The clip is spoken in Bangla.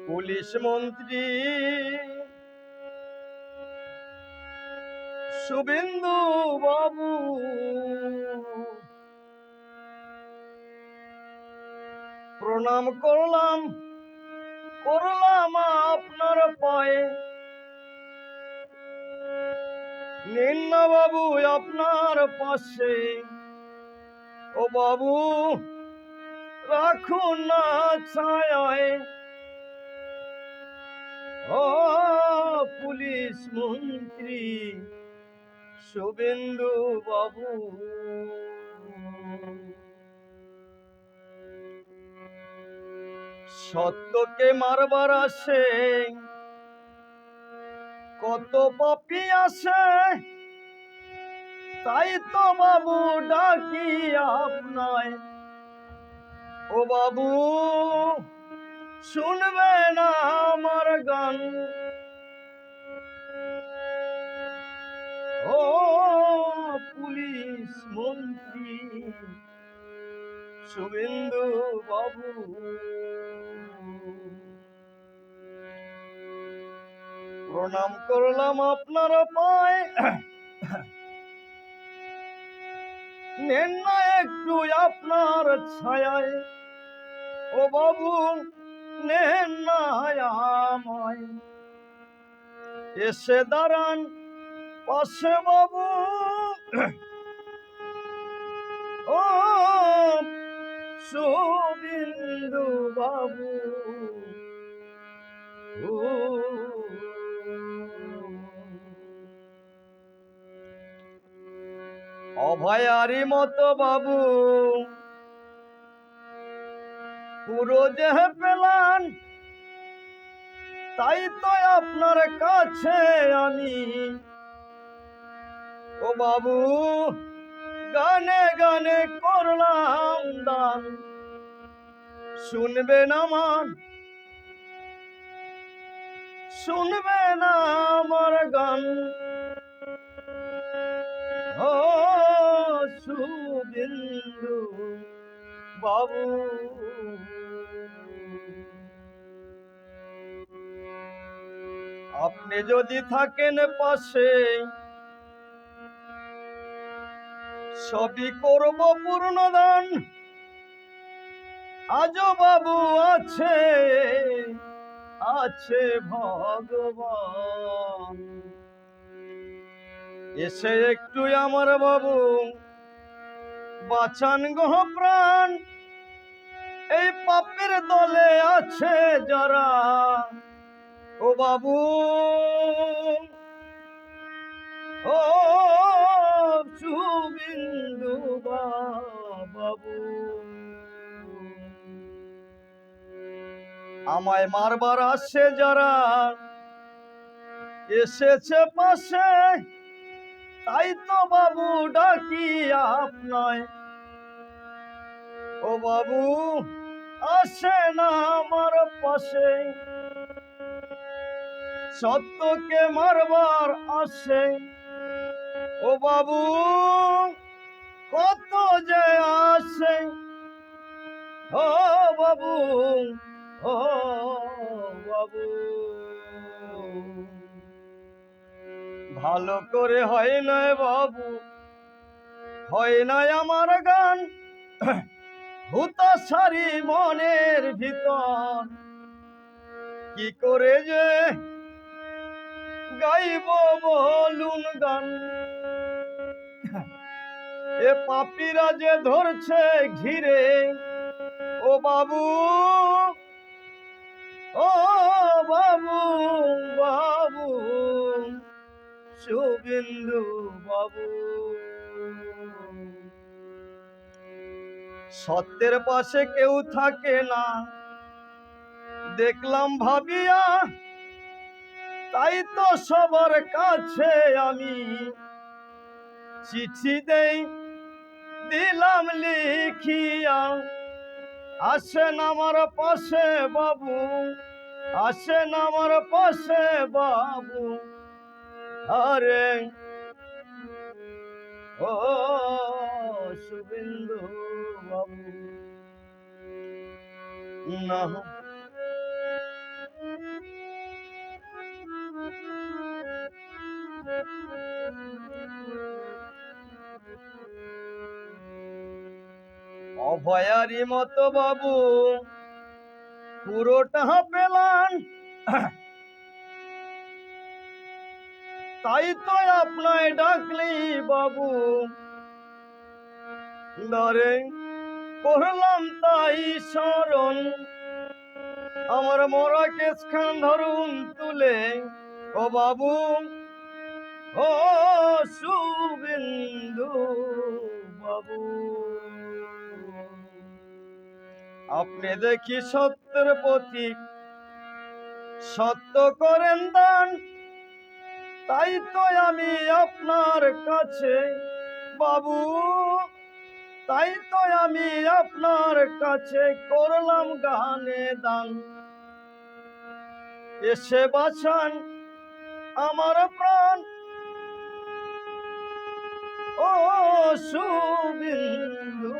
পুলিশ মন্ত্রী শুভেন্দু বাবু, প্রণাম করলাম আপনার পায়ে। নিন বাবু আপনার পাশে, ও বাবু রাখুন না ছায়ায়। ও পুলিশ মন্ত্রী শুভেন্দু বাবু, সত্যকে মারবার আসে কত পাপী আসে, তাই তো বাবু ডাকি আপনায়। ও বাবু শুনবে না আমার গান, ও পুলিশ মন্ত্রী শুভেন্দু বাবু। প্রণাম করলাম আপনার পায়ে, নেন না একটু আপনার ছায়ায়। ও বাবু নেন না আমায়, এসে দাঁড়ান পাশে বাবু। ও শুভেন্দু বাবু, অভয়ারি মতো বাবু পুরো যে পেলান, তাই তো আপনার কাছে আমি। ও বাবু গানে গানে করলাম দান, শুনবেন আমার গান। ও শুভেন্দু বাবু, আপনি যদি থাকেন পাশে, সবই করব পূর্ণ দান। আজও বাবু আছে ভগবান, এসে একটু আমার বাবু বাঁচান গো প্রাণ। এই পাপের দলে আছে যারা, ও বাবু ও শুভেন্দু বাবু, আমায় মারবার আসে যারা, এসেছে পাশে, তাই তো বাবু ডাকি আপনায়। ও বাবু আসে না আমার পাশে, সত্যকে মারবার আসে। ও বাবু কত যে আসে, ও বাবু ও বাবু, ভালো করে হয় না বাবু, হয় না আমার গান। হুতাশারি মনের ভিতর কি করে যে গাইব বলুন গান। এ পাপীরা যে ধরছে ঘিরে, ও বাবু ও বাবু বাবু শুভেন্দু বাবু, সত্যের পাশে কেউ থাকে না দেখলাম ভাবিয়া, তাই তো সবার কাছে আমি চিঠি দিলাম লিখিয়া। আসেন আমার পাশে বাবু, আসেন আমার পাশে বাবু। আরে ও শুভেন্দু বাবু। না। অভয়ারি মতো বাবু পুরোটা পেলাম, তাই তো আপনায় ডাকলি বাবু, ধরে করলাম তাই স্মরণ। আমার মরা কেসখান ধরুন তুলে, ও বাবু ও শুভেন্দু বাবু, আপনি দেখি সত্যের প্রতীক, সত্য করেন দান, তাই তো আমি আপনার কাছে বাবু, তাই তো আমি আপনার কাছে করলাম গানে দান। এসে বাঁচান আমার প্রাণ, ও শুভেন্দু